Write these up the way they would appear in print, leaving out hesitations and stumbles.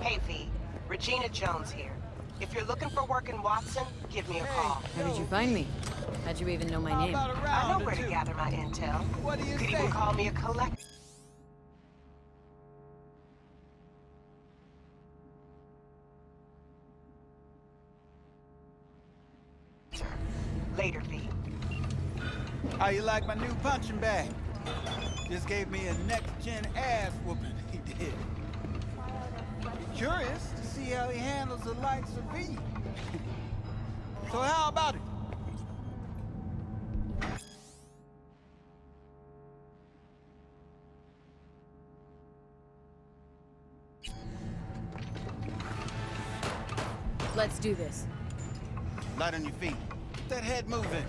Hey, V. Regina Jones here. If you're looking for work in Watson, give me a call. How did you find me? How'd you even know my name? I know where to gather my intel. What do you Could say? even call me a collector. Later, V. How you like my new punching bag? Just gave me a next-gen ass whooping, he did. Curious to see how he handles the likes of V. So how about it? Let's do this. Light on your feet. Get that head moving.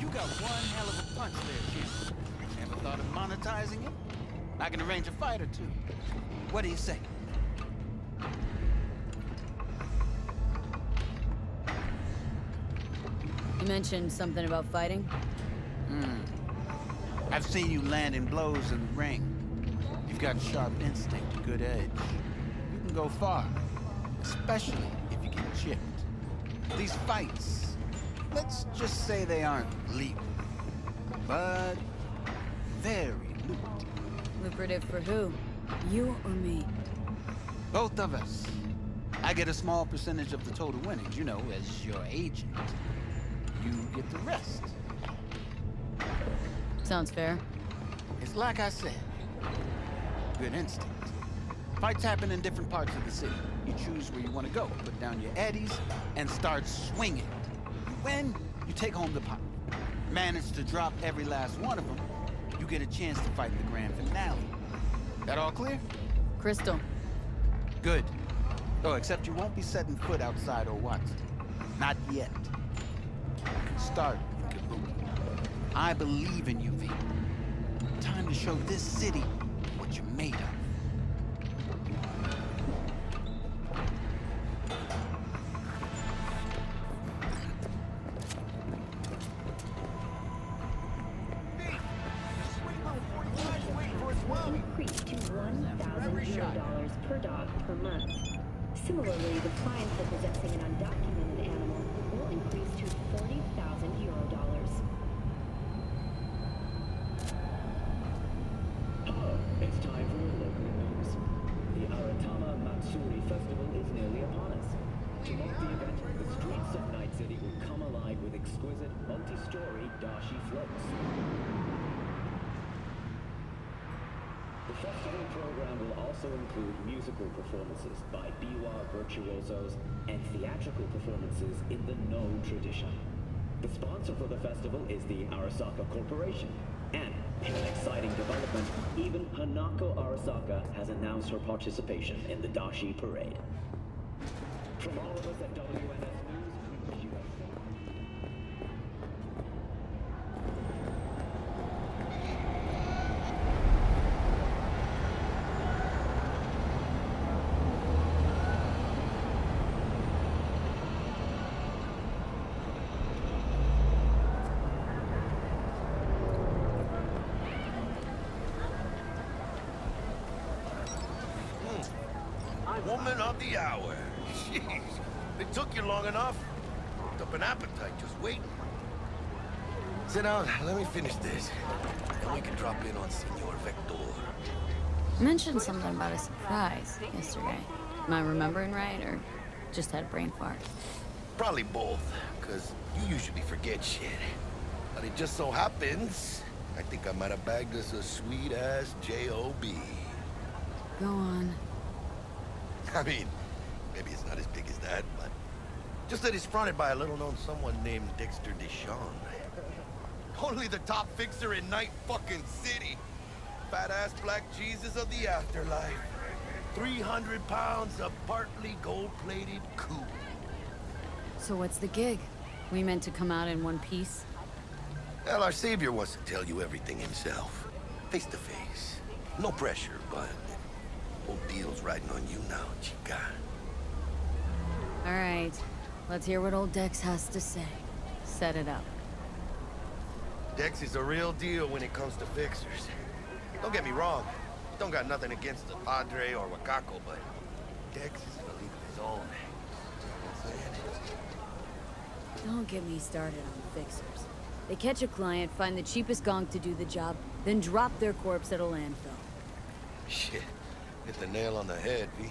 You got one hell of a punch there, kid. Ever thought of monetizing it? I can arrange a fight or two. What do you say? You mentioned something about fighting? I've seen you landing blows in the ring. You've got sharp instinct, good edge. You can go far, especially if you get chipped. These fights, let's just say they aren't lethal, but very lucrative. Lucrative for who? You or me? Both of us. I get a small percentage of the total winnings, you know, as your agent. You get the rest. Sounds fair. It's like I said, good instinct. Fights happen in different parts of the city. You choose where you want to go, put down your eddies, and start swinging. You win, you take home the pot. Manage to drop every last one of them, you get a chance to fight in the grand finale. That all clear? Crystal. Good. Oh, except you won't be setting foot outside or Watson. Not yet. Start in Kabuki. I believe in you, V. Time to show this city what you're made of. Increased to $1,000 per dog per month. Similarly, the fine for possessing an undocumented animal will increase to €40,000. It's time for your local news. The Aratama Matsuri Festival is nearly upon us. To mark the event, the streets of Night City will come alive with exquisite, multi-story dashi floats. The festival program will also include musical performances by biwa virtuosos and theatrical performances in the No tradition. The sponsor for the festival is the Arasaka Corporation. And, in an exciting development, even Hanako Arasaka has announced her participation in the Dashi Parade. From all of us at WNS News, we wish you a safe... Woman of the hour. Jeez, it took you long enough. Picked up an appetite just waiting. Sit down, let me finish this. And we can drop in on Senor Vector. You mentioned something about a surprise yesterday. Am I remembering right, or just had a brain fart? Probably both, because you usually forget shit. But it just so happens, I think I might have bagged us a sweet-ass J.O.B. Go on. I mean, maybe it's not as big as that, but just that he's fronted by a little-known someone named Dexter Deshawn. Only the top fixer in Night fucking City. Fat-ass black Jesus of the afterlife. 300 pounds of partly gold-plated cool. So what's the gig? We meant to come out in one piece? Well, our savior wants to tell you everything himself. Face to face. No pressure, but whole deal's riding on you now, chica. All right, let's hear what old Dex has to say. Set it up. Dex is a real deal when it comes to fixers. Don't get me wrong. Don't got nothing against the Padre or Wakako, but Dex is in a league of his own. Don't get me started on fixers. They catch a client, find the cheapest gonk to do the job, then drop their corpse at a landfill. Shit. Hit the nail on the head, V.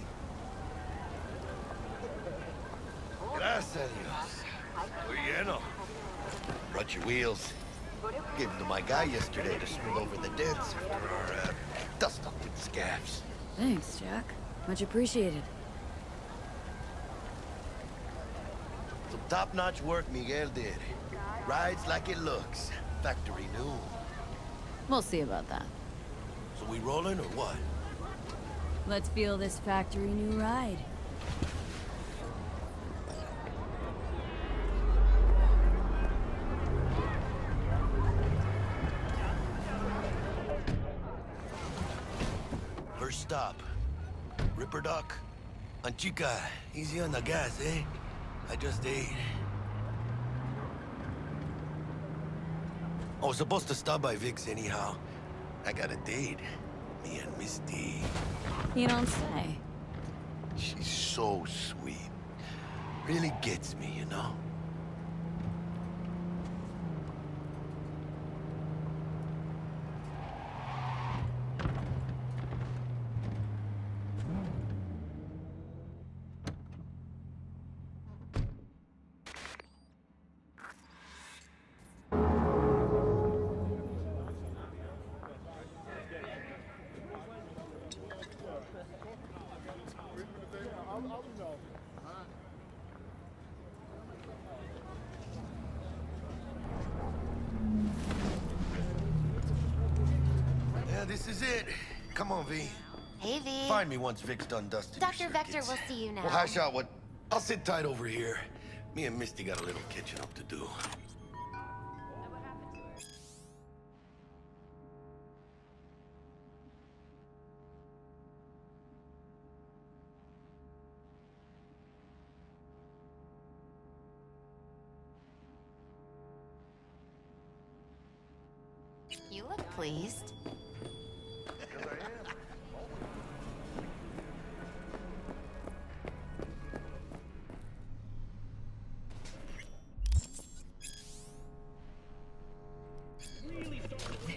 Gracias a Dios. Muy lleno. Brought your wheels. Gave them to my guy yesterday to smooth over the dents after our dust up with scabs. Thanks, Jack. Much appreciated. Some top-notch work Miguel did. Rides like it looks. Factory new. We'll see about that. So we rolling or what? Let's feel this factory new ride. First stop. Ripper Dock. Anchica, easy on the gas, eh? I just ate. I was supposed to stop by Vic's anyhow. I got a date. Me and Misty. You don't say. She's so sweet. Really gets me, you know? Yeah, this is it. Come on, V. Hey, V. Find me once Vic's done dusting your Dr. Vector circuits. will see you now. We'll hash out what... I'll sit tight over here. Me and Misty got a little catching up to do. You look pleased.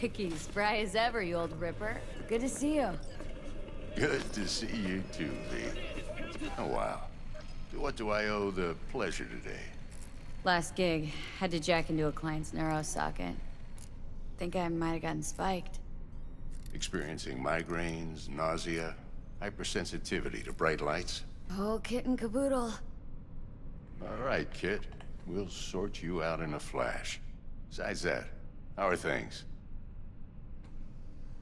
Vicky, spry as ever, you old ripper. Good to see you. Good to see you too, V. Oh, wow. What do I owe the pleasure today? Last gig, had to jack into a client's neuro socket. Think I might have gotten spiked. Experiencing migraines, nausea, hypersensitivity to bright lights? Oh, kit and caboodle. All right, kid. We'll sort you out in a flash. Besides that, how are things?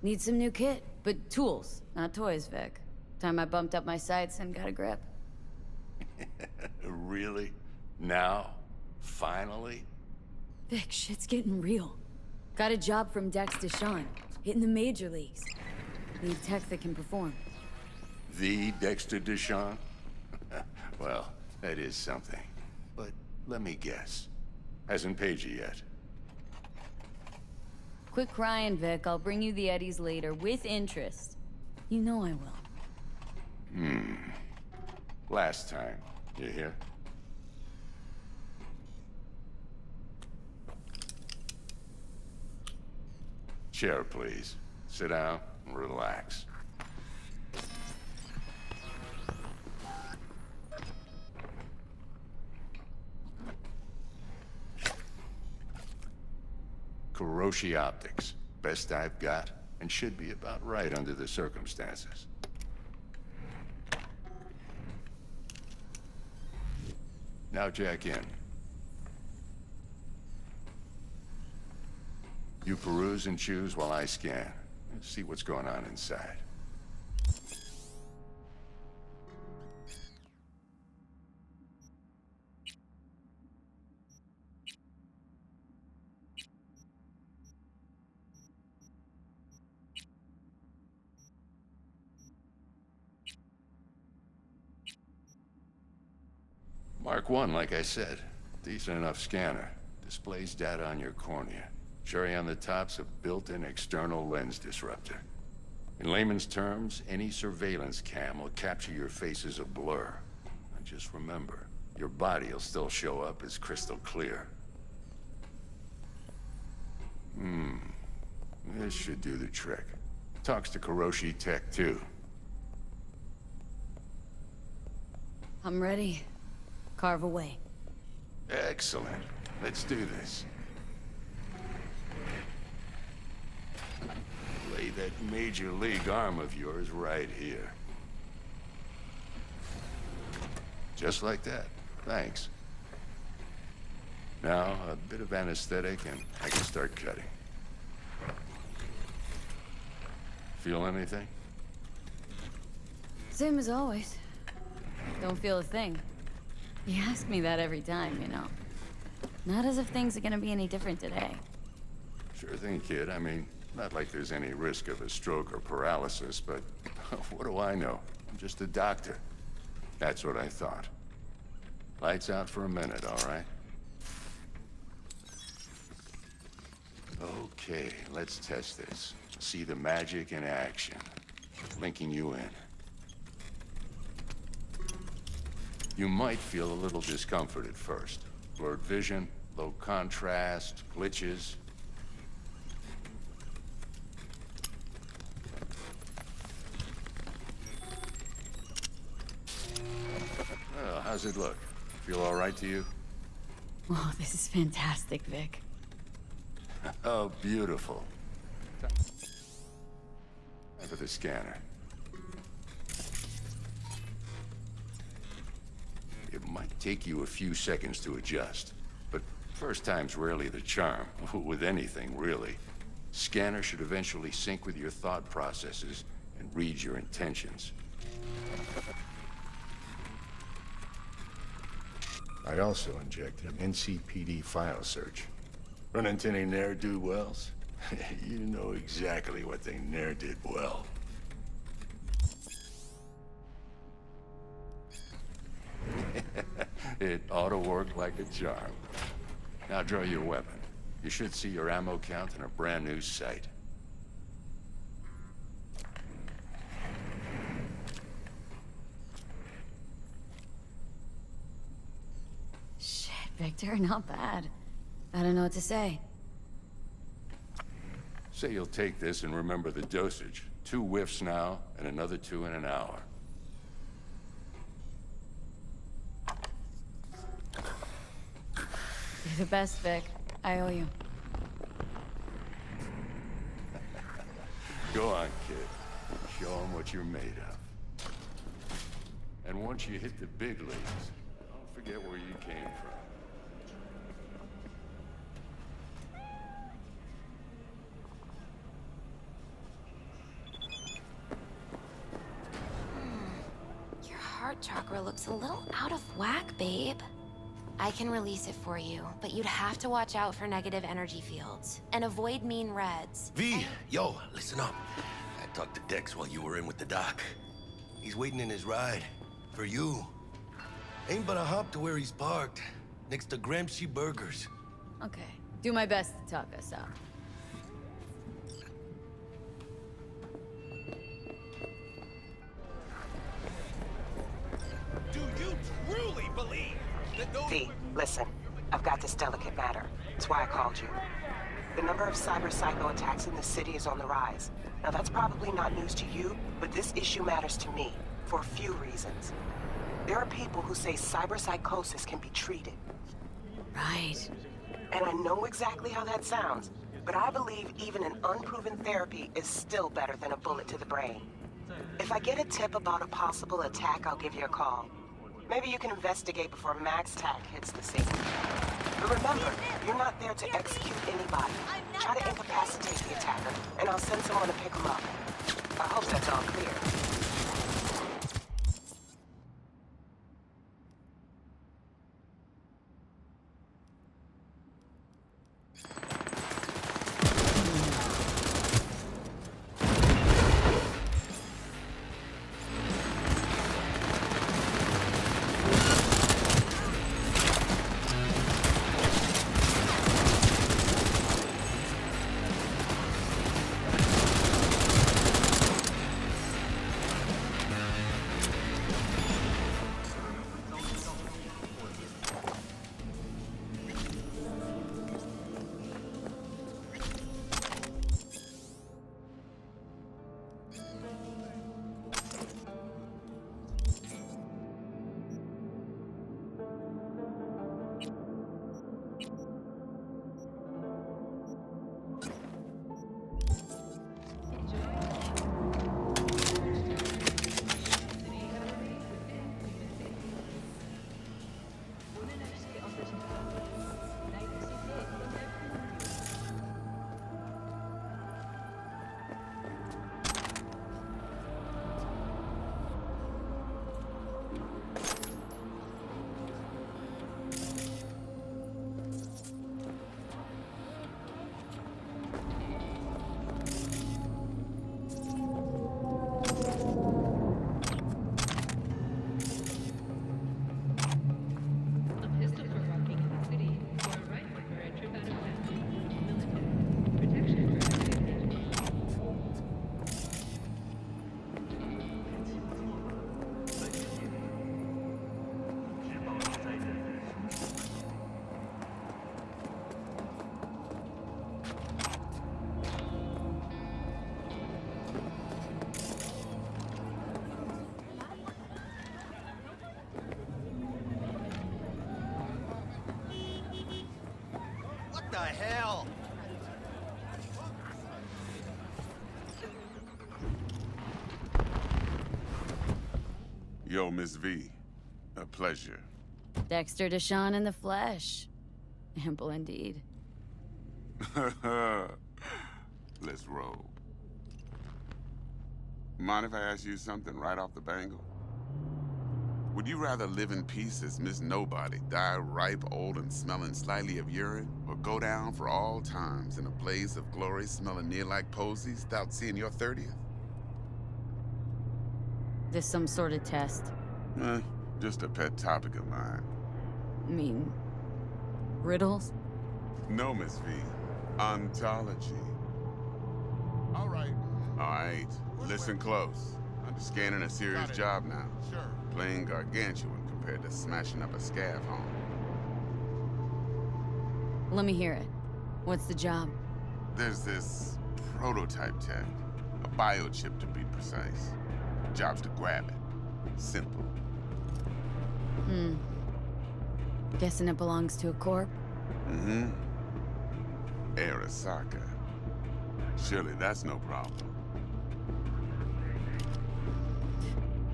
Need some new kit, but tools, not toys, Vic. Time I bumped up my sights and got a grip. Really? Now? Finally? Vic, shit's getting real. Got a job from Dex Deshawn, hitting the major leagues. Need tech that can perform. The Dexter Deshawn? Well, that is something. But let me guess. Hasn't paid you yet. Quit crying, Vic. I'll bring you the eddies later, with interest. You know I will. Last time. You hear? Chair, please. Sit down and relax. Kuroshi Optics. Best I've got, and should be about right under the circumstances. Now jack in. You peruse and choose while I scan. Let's see what's going on inside. Mark 1, like I said. Decent enough scanner. Displays data on your cornea. Cherry on the top's a built-in external lens disruptor. In layman's terms, any surveillance cam will capture your face as a blur. And just remember, your body will still show up as crystal clear. This should do the trick. Talks to Kuroshi Tech, too. I'm ready. Carve away. Excellent. Let's do this. Lay that major league arm of yours right here. Just like that. Thanks. Now, a bit of anesthetic and I can start cutting. Feel anything? Same as always. Don't feel a thing. You ask me that every time, you know. Not as if things are gonna be any different today. Sure thing, kid. I mean, not like there's any risk of a stroke or paralysis, but what do I know? I'm just a doctor. That's what I thought. Lights out for a minute, all right? Okay, let's test this. See the magic in action. Linking you in. You might feel a little discomfort at first. Blurred vision, low contrast, glitches. Well, how's it look? Feel all right to you? Oh, this is fantastic, Vic. Oh, beautiful. Time for the scanner. It might take you a few seconds to adjust, but first time's rarely the charm, with anything, really. Scanner should eventually sync with your thought processes and read your intentions. I also injected an NCPD file search. Run into any ne'er-do-wells? You know exactly what they ne'er did well. It ought to work like a charm. Now draw your weapon. You should see your ammo count in a brand new sight. Shit, Victor, not bad. I don't know what to say. Say you'll take this and remember the dosage. 2 whiffs now, and another 2 in an hour. You're the best, Vic. I owe you. Go on, kid. Show them what you're made of. And once you hit the big leagues, don't forget where you came from. Your heart chakra looks a little out of whack, babe. I can release it for you, but you'd have to watch out for negative energy fields and avoid mean reds. V, yo, listen up. I talked to Dex while you were in with the doc. He's waiting in his ride. For you. Ain't but a hop to where he's parked. Next to Gramsci Burgers. Okay. Do my best to talk us out. Do you truly believe that those... V, listen. I've got this delicate matter. That's why I called you. The number of cyber psycho attacks in the city is on the rise. Now that's probably not news to you, but this issue matters to me, for a few reasons. There are people who say cyberpsychosis can be treated. Right. And I know exactly how that sounds, but I believe even an unproven therapy is still better than a bullet to the brain. If I get a tip about a possible attack, I'll give you a call. Maybe you can investigate before Max Tack hits the scene. But remember, you're not there to execute anybody. Try to incapacitate the attacker, and I'll send someone to pick him up. I hope that's all clear. hell? Yo, Miss V. A pleasure. Dexter Deshawn in the flesh. Ample indeed. Let's roll. Mind if I ask you something right off the bangle? Would you rather live in peace as Miss Nobody, die ripe, old, and smelling slightly of urine, or go down for all times in a blaze of glory smelling near like posies without seeing your 30th? This some sort of test? Just a pet topic of mine. I mean, riddles? No, Miss V. Ontology. All right. Listen close. I'm scanning a serious job now. Sure. Playing gargantuan compared to smashing up a scav home. Let me hear it. What's the job? There's this prototype tech. A biochip to be precise. Job's to grab it. Simple. Guessing it belongs to a corp? Mm-hmm. Arasaka. Surely that's no problem.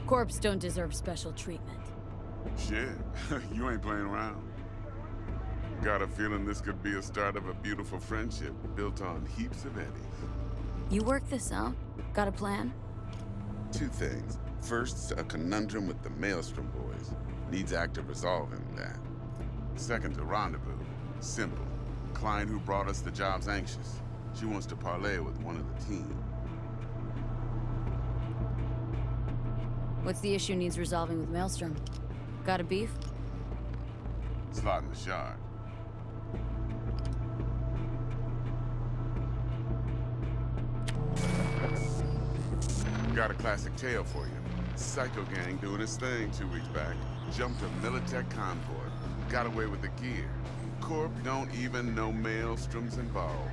Corps don't deserve special treatment. Shit, you ain't playing around. Got a feeling this could be a start of a beautiful friendship built on heaps of eddies. You work this out? Got a plan? Two things. First, a conundrum with the Maelstrom boys. Needs active resolving that. Second, a rendezvous. Simple. Client who brought us the job's anxious. She wants to parlay with one of the team. What's the issue needs resolving with Maelstrom? Got a beef? Slot in the shard. Got a classic tale for you. Psycho gang doing his thing 2 weeks back. Jumped a Militech convoy. Got away with the gear. Corp don't even know Maelstrom's involved.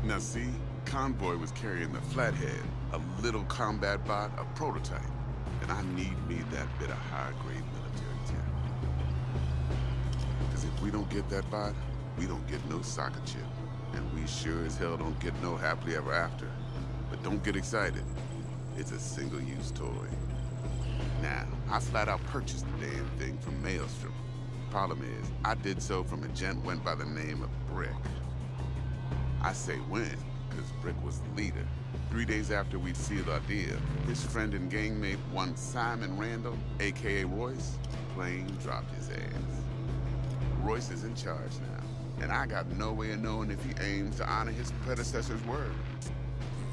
Now see, convoy was carrying the Flathead, a little combat bot, a prototype. And I need me that bit of high-grade military tech. Because if we don't get that bot, we don't get no soccer chip. And we sure as hell don't get no happily ever after. But don't get excited. It's a single-use toy. Now, I flat out purchased the damn thing from Maelstrom. Problem is, I did so from a gent went by the name of Brick. I say when, because Brick was the leader. 3 days after we'd sealed our deal, his friend and gangmate, one Simon Randall, a.k.a. Royce, plain dropped his ass. Royce is in charge now, and I got no way of knowing if he aims to honor his predecessor's word.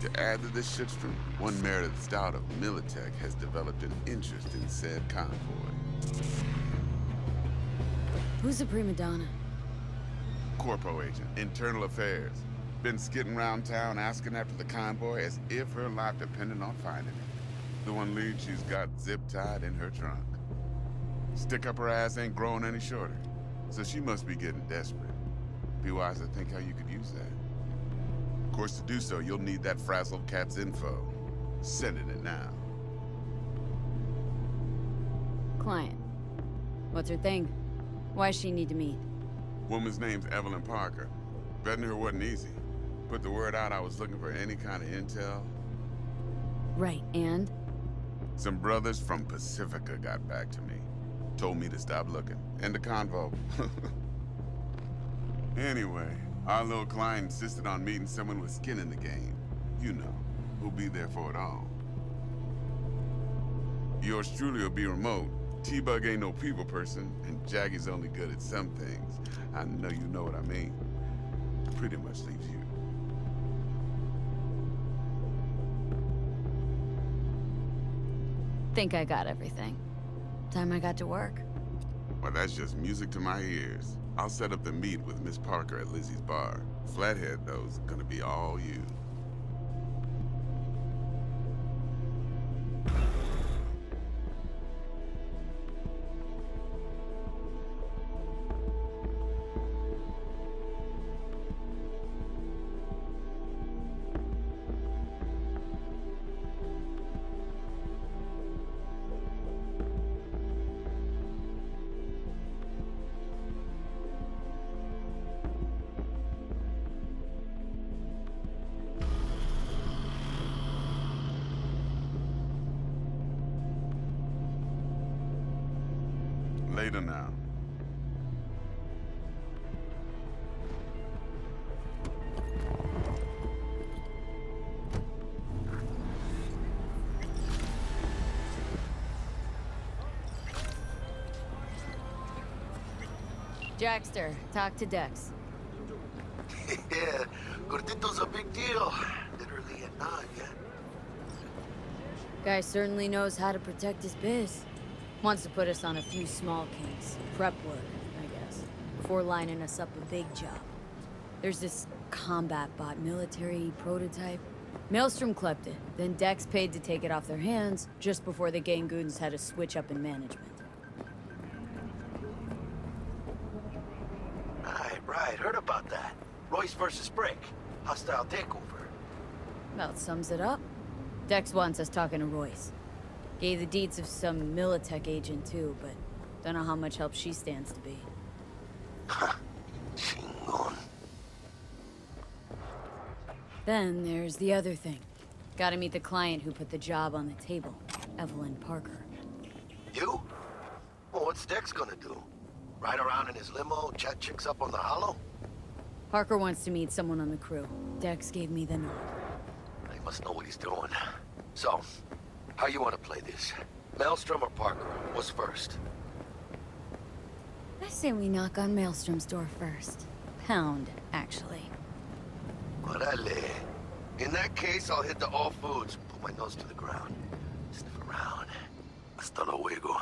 To add to this shitstorm, one Meredith Stout of Militech has developed an interest in said convoy. Who's the prima donna? Corpo agent, internal affairs. Been skidding around town asking after the convoy as if her life depended on finding it. The one lead she's got zip-tied in her trunk. Stick up her ass ain't growing any shorter, so she must be getting desperate. Be wise to think how you could use that. Of course, to do so, you'll need that frazzled cat's info. Sending it now. Client. What's her thing? Why does she need to meet? Woman's name's Evelyn Parker. Betting her wasn't easy. Put the word out I was looking for any kind of intel. Right, and? Some brothers from Pacifica got back to me. Told me to stop looking. End the convo. Anyway, our little client insisted on meeting someone with skin in the game. You know, who'll be there for it all. Yours truly will be remote. T-Bug ain't no people person, and Jaggy's only good at some things. I know you know what I mean. Pretty much leaves you. Think I got everything. Time I got to work. Well, that's just music to my ears. I'll set up the meet with Miss Parker at Lizzie's bar. Flathead, though, is gonna be all you. Later now. Jackster, talk to Dex. Yeah, Gordito's a big deal. Literally at 9, yeah? Guy certainly knows how to protect his biz. Wants to put us on a few small kinks. Prep work, I guess. Before lining us up a big job. There's this combat bot military prototype. Maelstrom clept it, then Dex paid to take it off their hands just before the Gangoons had a switch up in management. Right, heard about that. Royce versus Brick. Hostile takeover. About sums it up. Dex wants us talking to Royce. Gave the deets of some Militech agent too, but don't know how much help she stands to be. Chingon. Then there's the other thing. Gotta meet the client who put the job on the table, Evelyn Parker. You? Well, what's Dex gonna do? Ride around in his limo, chat chicks up on the hollow? Parker wants to meet someone on the crew. Dex gave me the nod. He must know what he's doing. So, how you want to play this? Maelstrom or Parker? What's first? I say we knock on Maelstrom's door first. Pound, actually. Orale. In that case, I'll hit the all foods, put my nose to the ground. Sniff around. Hasta luego.